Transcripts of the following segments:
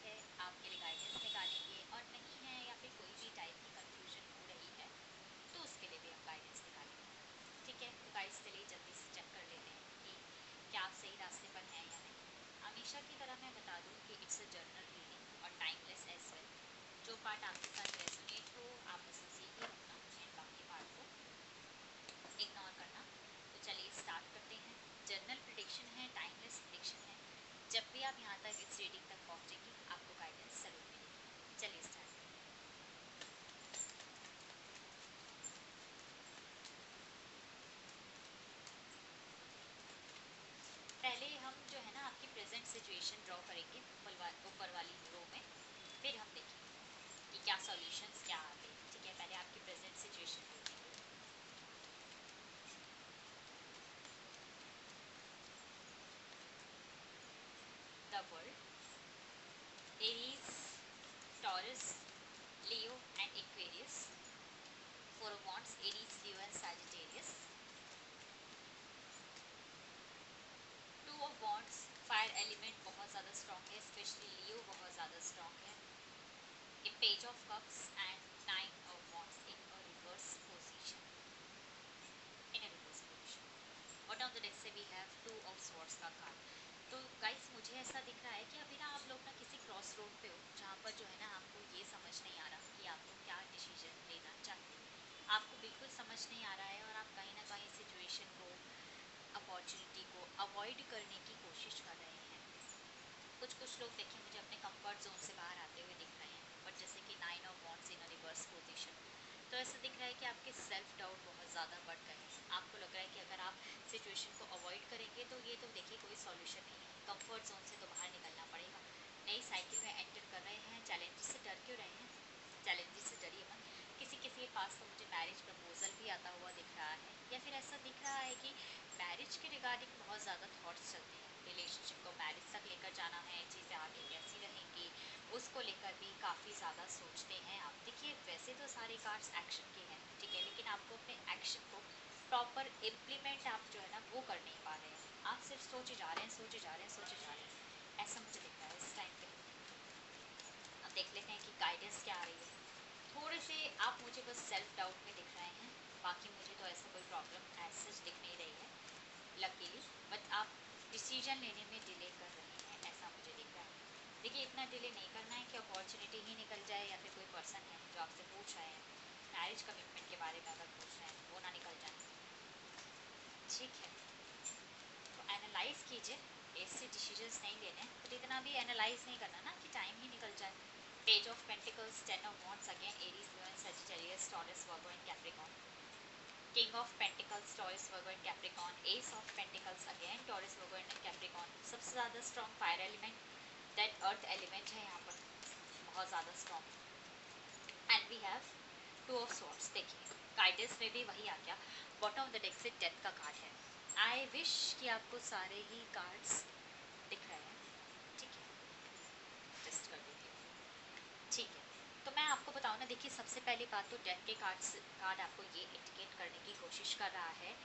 है आपके लिए गाइडेंस निकालेंगे, और नहीं है या फिर कोई भी टाइप की कंफ्यूजन हो रही है तो उसके लिए भी हम गाइडेंस निकालेंगे। ठीक है, तो गाइस चलिए जल्दी से चेक कर लेते हैं कि क्या आप सही रास्ते पर हैं या नहीं। हमेशा की तरह मैं बता दूं कि इट्स अ जर्नल रीडिंग और टाइमलेस एज वेल। जो पार्ट आपके साथ रेजोनेट हो आप बस उसे ही रखना एंड बाकी पार्ट को इग्नोर करना। तो चलिए स्टार्ट करते हैं। जर्नल प्रिडिक्शन है, टाइमलेस प्रिडिक्शन है। जब भी आप यहाँ तक इस रीडिंग तक पहुँचेंगे आपको गाइडेंस जरूर मिलेगी। चलिए स्टार्ट। पहले हम जो है ना आपकी प्रेजेंट सिचुएशन ड्रॉ करेंगे ऊपर वाली रो में, फिर हम देखेंगे कि क्या सॉल्यूशंस क्या आते हैं। ठीक है, पहले आपकी प्रेजेंट सिचुएशन देखेंगे। The world, Aries, taurus, Leo and Aquarius. Four of wands, Aries, Leo and Sagittarius. Two of wands, fire element बहुत ज़्यादा स्ट्रॉन्ग है, स्पेशली लियो बहुत ज़्यादा स्ट्रॉन्ग है। A page of cups and nine of wands in a reverse position. In a reverse position. Bottom of the deck से we have two of swords का card. तो guys मुझे ऐसा दिख रहा है कि अभी ना आप लोग ना किसी क्रॉस रोड पे हो, जहाँ पर जो है ना आपको ये समझ नहीं आ रहा कि आपको क्या डिसीजन लेना चाहिए। आपको बिल्कुल समझ नहीं आ रहा है और आप कहीं ना कहीं सिचुएशन को, अपॉर्चुनिटी को अवॉइड करने की कोशिश कर रहे हैं। कुछ लोग देखिए मुझे अपने कंफर्ट जोन से बाहर आते हुए दिख रहे हैं, बट जैसे कि nine of wands in reverse position, तो ऐसा दिख रहा है कि आपके सेल्फ डाउट बहुत ज़्यादा बढ़ गए हैं। आपको लग रहा है कि अगर आप सिचुएशन को अवॉइड करेंगे तो ये तो देखिए कोई सॉल्यूशन नहीं है, कंफर्ट जोन से तो बाहर निकलना पड़ेगा। नई साइकिल में एंटर कर रहे हैं, चैलेंजेस से डर क्यों रहे हैं? चैलेंजेस से डरिए मत। किसी किसी के पास तो मुझे मैरिज प्रपोजल भी आता हुआ दिख रहा है, या फिर ऐसा दिख रहा है कि मैरिज के रिगार्डिंग बहुत ज़्यादा थॉट्स चलते हैं। रिलेशनशिप को मैरिज तक लेकर जाना है, चीज़ें आगे कैसी रहेंगी उसको लेकर भी काफ़ी ज़्यादा सोचते हैं आप। देखिए वैसे तो सारे कार्ड्स एक्शन के हैं, ठीक है, लेकिन आपको अपने एक्शन को प्रॉपर इम्प्लीमेंट आप जो है ना वो कर नहीं पा रहे हैं। आप सिर्फ सोचे जा रहे हैं, सोचे जा रहे हैं, सोचे जा रहे हैं, ऐसा मुझे दिख रहा है इस टाइम पे। अब देख लेते हैं कि गाइडेंस क्या आ रही है। थोड़े से आप मुझे बस सेल्फ डाउट में दिख रहे हैं, बाकी मुझे तो ऐसा कोई प्रॉब्लम एज सच दिख नहीं रही है लकीली, बट आप डिसीजन लेने में डिले कर रहे हैं, ऐसा मुझे दिख रहा है। देखिए इतना डिले नहीं करना है कि अपॉर्चुनिटी ही निकल जाए, या फिर कोई पर्सन है जो आपसे पूछ रहे हैं मैरिज कमिटमेंट के बारे में अगर पूछ रहे हैं वो ना निकल जाए। ठीक है, तो एनालाइज कीजिए, ऐसे डिसीजंस नहीं लेने, बट इतना भी एनालाइज नहीं करना ना कि टाइम ही निकल जाए। Page of pentacles, ten of wands, again Aries, Leo and Sagittarius, taurus, Virgo and Capricorn. King of Pentacles, Taurus, Virgo and Capricorn. Ace of Pentacles, again Taurus, Virgo and Capricorn. सबसे ज़्यादा strong fire element, then earth element है यहाँ पर बहुत ज़्यादा strong. And we have Two of Swords. देखिए guidance में भी वही आ गया, बॉटम ऑफ द डेक से डेथ का कार्ड है। आई विश कि आपको सारे ही कार्ड्स दिख रहे हैं, ठीक है, टेस्ट कर देती हूँ। ठीक है, तो मैं आपको बताऊँ ना, देखिए सबसे पहली बात तो डेथ के कार्ड आपको ये इंडिकेट करने की कोशिश कर रहा है,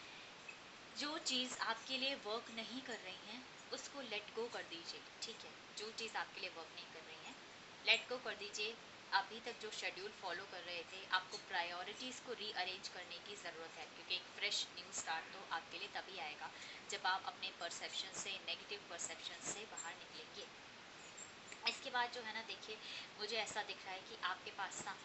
जो चीज़ आपके लिए वर्क नहीं कर रही हैं उसको लेट गो कर दीजिए। ठीक है, जो चीज़ आपके लिए वर्क नहीं कर रही हैं लेट गो कर दीजिए। अभी तक जो शेड्यूल फॉलो कर रहे थे, आपको प्रायोरिटीज़ को रीअरेंज करने की ज़रूरत है, क्योंकि एक फ्रेश न्यू स्टार्ट तो आपके लिए तभी आएगा जब आप अपने परसेप्शन से, नेगेटिव परसेप्शन से बाहर निकलेंगे। इसके बाद जो है ना, देखिए मुझे ऐसा दिख रहा है कि आपके पास ना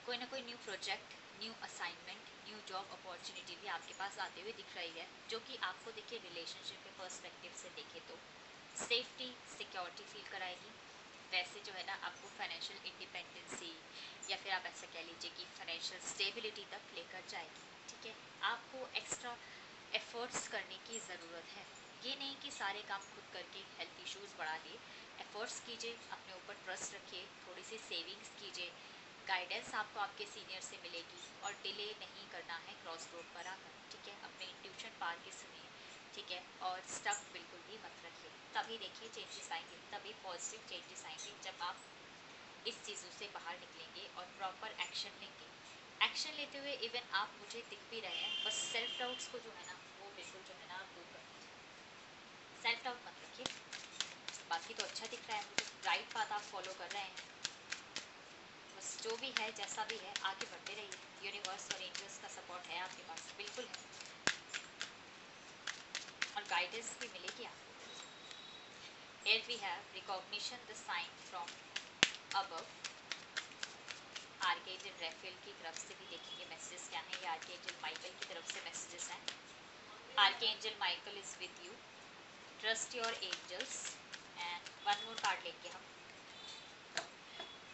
कोई new project, new assignment, new job opportunity भी आपके पास आते हुए दिख रही है, जो कि आपको देखिए रिलेशनशिप के पर्सपेक्टिव से देखे तो सेफ्टी, सिक्योरिटी फील कराएगी। वैसे जो है ना आपको फाइनेंशियल इंडिपेंडेंसी, या फिर आप ऐसा कह लीजिए कि फाइनेंशियल स्टेबिलिटी तक लेकर जाएगी। ठीक है, आपको एक्स्ट्रा एफर्ट्स करने की ज़रूरत है। ये नहीं कि सारे काम खुद करके हेल्थ इश्यूज़ बढ़ा लिए। एफर्ट्स कीजिए, अपने ऊपर ट्रस्ट रखिए, थोड़ी सी सेविंग्स कीजिए, गाइडेंस आपको आपके सीनियर से मिलेगी, और डिले नहीं करना है क्रॉस रोड पर आकर। ठीक है, अपने इंट्यूशन पार के सुनिए, ठीक है, और स्टक बिल्कुल भी मत रखिए, तभी देखिए चेंजेस आएंगे, तभी पॉजिटिव चेंजेस आएंगे जब आप इस चीज़ों से बाहर निकलेंगे और प्रॉपर एक्शन लेंगे। एक्शन लेते हुए इवन आप मुझे दिख भी रहे हैं, बस सेल्फ डाउट्स को जो है ना वो बिल्कुल जो है ना आप दूर कर दीजिए। सेल्फ डाउट मत रखिए, बाकी तो अच्छा दिख रहा है मुझे, राइट पाथ आप फॉलो कर रहे हैं। बस जो भी है जैसा भी है आगे बढ़ते रहिए, यूनिवर्स और एंजल्स का सपोर्ट है आपके पास, बिल्कुल है, और गाइडेंस भी मिलेगी आपको। Here we have recognition the sign from above. Archangel Raphael की तरफ से भी देखेंगे मैसेजेस क्या हैं, ये आर्कएंजल माइकल की तरफ से मैसेजेस हैं। Archangel Michael is with you, trust your angels, and one more card लेंगे हम,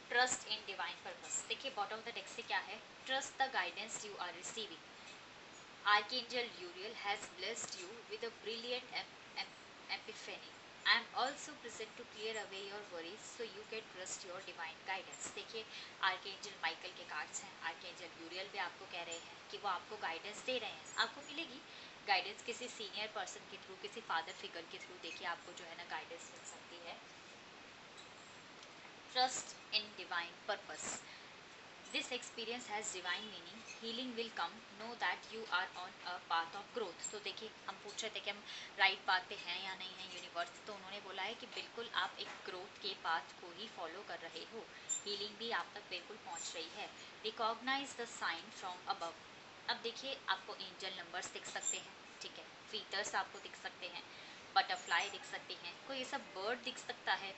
ट्रस्ट इन डिवाइन पर्पस। देखिए बॉटम ऑफ द डेक से क्या है, trust the guidance you are receiving. Archangel Uriel has blessed you with a brilliant epiphany. I am also present to clear away your worries so you can trust your divine guidance. देखिए archangel Michael के cards हैं, archangel यूरियल भी आपको कह रहे हैं कि वो आपको गाइडेंस दे रहे हैं, आपको मिलेगी गाइडेंस किसी सीनियर पर्सन के थ्रू, किसी फादर फिगर के थ्रू। देखिए आपको जो है ना गाइडेंस मिल सकती है। Trust in divine purpose. This experience has divine meaning. Healing will come. Know that you are on a path of growth. तो देखिए हम पूछ रहे थे कि हम राइट पाथ पे हैं या नहीं हैं यूनिवर्स, तो उन्होंने बोला है कि बिल्कुल आप एक ग्रोथ के पाथ को ही फॉलो कर रहे हो, हीलिंग भी आप तक बिल्कुल पहुंच रही है। Recognise the sign from above. अब देखिए आपको एंजल नंबर्स दिख सकते हैं, ठीक है, फीटर्स आपको दिख सकते हैं, बटरफ्लाई दिख सकती हैं, कोई ये सब बर्ड दिख सकता है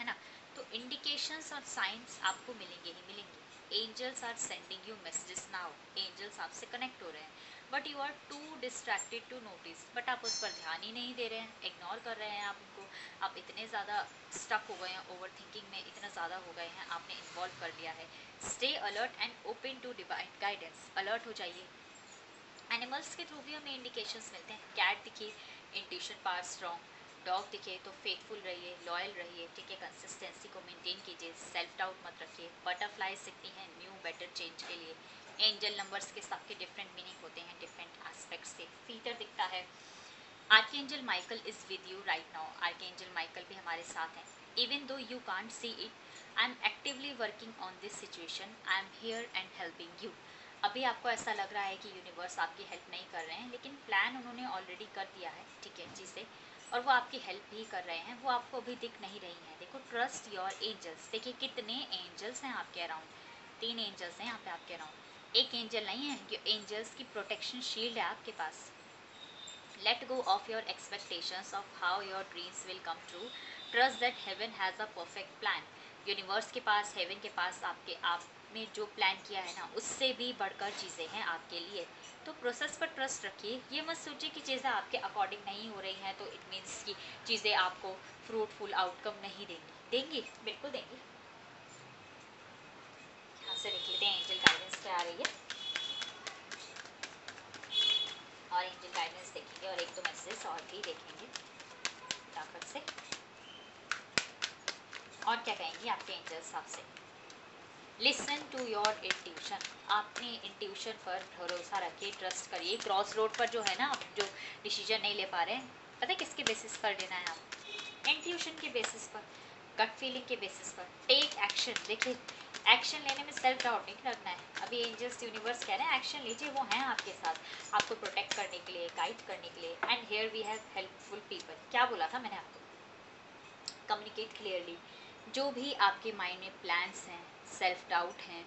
ना। तो इंडिकेशंस और साइंस आपको मिलेंगे ही मिलेंगे। Angels are sending you messages now, angels आपसे कनेक्ट हो रहे हैं, but you are too distracted to notice, but आप उस पर ध्यान ही नहीं दे रहे हैं, इग्नोर कर रहे हैं आप उनको। आप इतने ज़्यादा स्टक हो गए हैं, ओवर थिंकिंग में इतना ज़्यादा हो गए हैं, आपने इन्वॉल्व कर लिया है। Stay alert and open to divine guidance, alert हो जाइए। एनिमल्स के थ्रू भी हमें इंडिकेशंस मिलते हैं, कैट दिखिए इंट्यूशन पावर स्ट्रॉन्ग, डॉग दिखे तो फेथफुल रहिए, लॉयल रहिए, ठीक है, कंसिस्टेंसी को मेंटेन कीजिए, सेल्फ डाउट मत रखिए। बटरफ्लाइज दिखती हैं न्यू बेटर चेंज के लिए। एंजल नंबर्स के सबके डिफरेंट मीनिंग होते हैं डिफरेंट एस्पेक्ट्स से। फीटर दिखता है। Archangel Michael is with you right now, archangel Michael भी हमारे साथ हैं। Even though you can't see it, I am actively working on this situation, I am here and helping you. अभी आपको ऐसा लग रहा है कि यूनिवर्स आपकी हेल्प नहीं कर रहे हैं, लेकिन प्लान उन्होंने ऑलरेडी कर दिया है, ठीक है, चीज़ें, और वो आपकी हेल्प भी कर रहे हैं, वो आपको अभी दिख नहीं रही हैं। देखो ट्रस्ट योर एंजल्स, देखिए कितने एंजल्स हैं आपके अराउंड, 3 एंजल्स हैं यहाँ पे आपके अराउंड। एक एंजल नहीं है, ये एंजल्स की प्रोटेक्शन शील्ड है आपके पास। Let go of your expectations of how your dreams will come true, trust that heaven has a perfect plan. Universe के पास, हेवन के पास आपके आप ने जो प्लान किया है ना, उससे भी बढ़कर चीज़ें हैं आपके लिए, तो प्रोसेस पर ट्रस्ट रखिए। ये मत सोचिए कि चीज़ें आपके अकॉर्डिंग नहीं हो रही हैं तो इट मीन्स कि चीज़ें आपको फ्रूटफुल आउटकम नहीं देंगी, देंगी, बिल्कुल देंगी। यहाँ से देख लेते हैं एंजल गाइडेंस क्या आ रही है, और एंजल गाइडेंस देखेंगे और एक दो मैसेजेस और भी देखेंगे फटाफट से। और क्या कहेंगी आपके एंजल्स आपसे। लिसन टू योर इंट्यूशन, आपने इंट्यूशन पर भरोसा रखिए, ट्रस्ट करिए। क्रॉस रोड पर जो है ना, आप जो डिसीजन नहीं ले पा रहे हैं, पता है किसके बेसिस पर लेना है आप, इंट्यूशन के बेसिस पर, गट फीलिंग के बेसिस पर। टेक एक्शन, देखिए एक्शन लेने में सेल्फ डाउट नहीं रखना है। अभी एंजल्स यूनिवर्स कह रहे हैं एक्शन लीजिए, वो हैं आपके साथ, आपको प्रोटेक्ट करने के लिए, गाइड करने के लिए। And here we have helpful people, क्या बोला था मैंने आपको, कम्युनिकेट क्लियरली। जो भी आपके माइंड में प्लान्स हैं, सेल्फ डाउट हैं,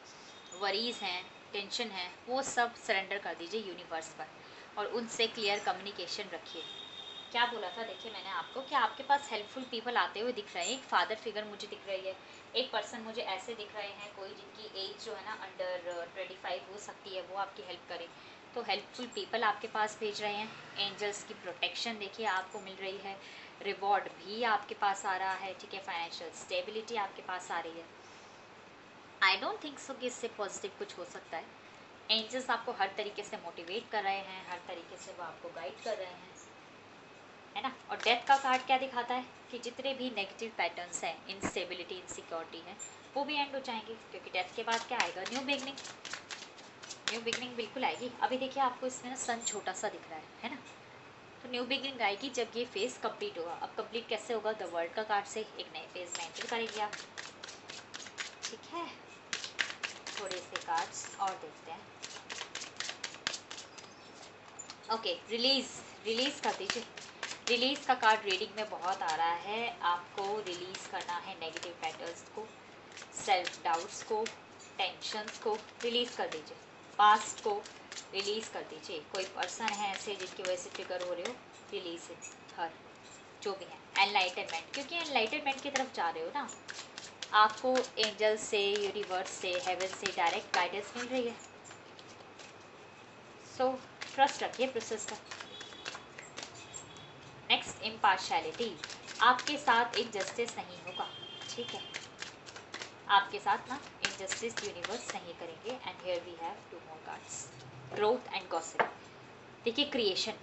वरीज हैं, टेंशन है, वो सब सरेंडर कर दीजिए यूनिवर्स पर, और उनसे क्लियर कम्युनिकेशन रखिए। क्या बोला था देखिए मैंने आपको कि आपके पास हेल्पफुल पीपल आते हुए दिख रहे हैं। एक फादर फिगर मुझे दिख रही है, एक पर्सन मुझे ऐसे दिख रहे हैं, कोई जिनकी एज जो है ना अंडर 25 हो सकती है, वो आपकी हेल्प करें। तो हेल्पफुल पीपल आपके पास भेज रहे हैं। एंजल्स की प्रोटेक्शन देखिए आपको मिल रही है, रिवॉर्ड भी आपके पास आ रहा है, ठीक है, फाइनेंशियल स्टेबिलिटी आपके पास आ रही है। आई डोंट थिंक सो कि इससे पॉजिटिव कुछ हो सकता है। एंजल्स आपको हर तरीके से मोटिवेट कर रहे हैं, हर तरीके से वो आपको गाइड कर रहे हैं, है ना। और डेथ का कार्ड क्या दिखाता है कि जितने भी नेगेटिव पैटर्न्स हैं, इनस्टेबिलिटी, इनसिक्योरिटी है, वो भी एंड हो जाएंगे, क्योंकि डेथ के बाद क्या आएगा, न्यू बिगनिंग, न्यू बिगनिंग बिल्कुल आएगी। अभी देखिए आपको इसमें ना सन छोटा सा दिख रहा है ना, तो न्यू बिगनिंग आएगी जब ये फेज कंप्लीट होगा। अब कंप्लीट कैसे होगा, द वर्ल्ड का कार्ड से एक नए फेज में एंटर करेंगे आप, ठीक है। थोड़े से कार्ड्स और देखते हैं। ओके, रिलीज कर दीजिए, रिलीज का कार्ड रीडिंग में बहुत आ रहा है। आपको रिलीज करना है नेगेटिव पैटर्न्स को, सेल्फ डाउट्स को, टेंशन्स को रिलीज कर दीजिए, पास्ट को रिलीज कर दीजिए। कोई पर्सन है ऐसे जिनकी वजह से ट्रिगर हो रहे हो, रिलीज इट, हर जो भी है। एनलाइटनमेंट, क्योंकि एनलाइटनमेंट की तरफ जा रहे हो ना, आपको एंजल से, यूनिवर्स से, हेवन से डायरेक्ट गाइडेंस मिल रही है। सो ट्रस्ट रखिए प्रोसेस का। नेक्स्ट, इम्पार्शियलिटी, आपके साथ इनजस्टिस नहीं होगा, ठीक है, आपके साथ ना इनजस्टिस यूनिवर्स नहीं करेंगे। And here we have 2 more cards, growth and gossip. देखिए क्रिएशन,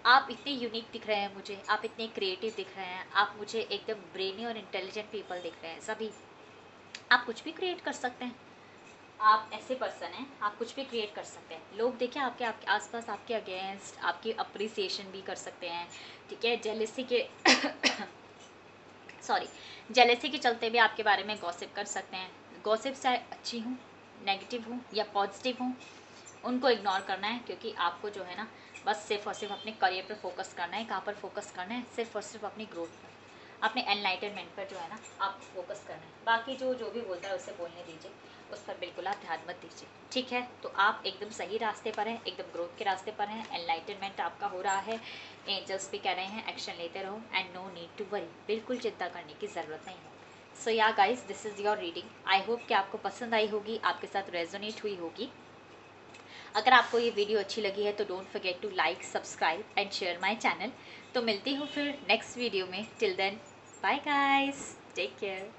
आप इतने यूनिक दिख रहे हैं मुझे, आप इतने क्रिएटिव दिख रहे हैं, आप मुझे एकदम ब्रेनी और इंटेलिजेंट पीपल दिख रहे हैं सभी। आप कुछ भी क्रिएट कर सकते हैं, आप ऐसे पर्सन हैं, आप कुछ भी क्रिएट कर सकते हैं। लोग देखिए आपके आसपास आपके अगेंस्ट आपकी अप्रिसिएशन भी कर सकते हैं, ठीक है, जेलसी के सॉरी जेलसी के चलते भी आपके बारे में गॉसिप कर सकते हैं। गॉसिप चाहे अच्छी हूँ, नेगेटिव हूँ या पॉजिटिव हूँ, उनको इग्नोर करना है, क्योंकि आपको जो है ना बस सिर्फ और सिर्फ अपने करियर पर फोकस करना है। कहाँ पर फोकस करना है? सिर्फ और सिर्फ अपनी ग्रोथ पर, अपने एनलाइटनमेंट पर जो है ना आपको फोकस करना है। बाकी जो भी बोलता है उसे बोलने दीजिए, उस पर बिल्कुल आप ध्यान मत दीजिए, ठीक है। तो आप एकदम सही रास्ते पर हैं, एकदम ग्रोथ के रास्ते पर हैं, एनलाइटनमेंट आपका हो रहा है। एंजल्स भी कह रहे हैं एक्शन लेते रहो and no need to worry, बिल्कुल चिंता करने की ज़रूरत नहीं है। So yeah guys, this is your reading. I hope कि आपको पसंद आई होगी, आपके साथ रेजोनेट हुई होगी। अगर आपको ये वीडियो अच्छी लगी है तो don't forget to like, subscribe and share my channel. तो मिलती हूँ फिर नेक्स्ट वीडियो में। Till then, bye guys, take care.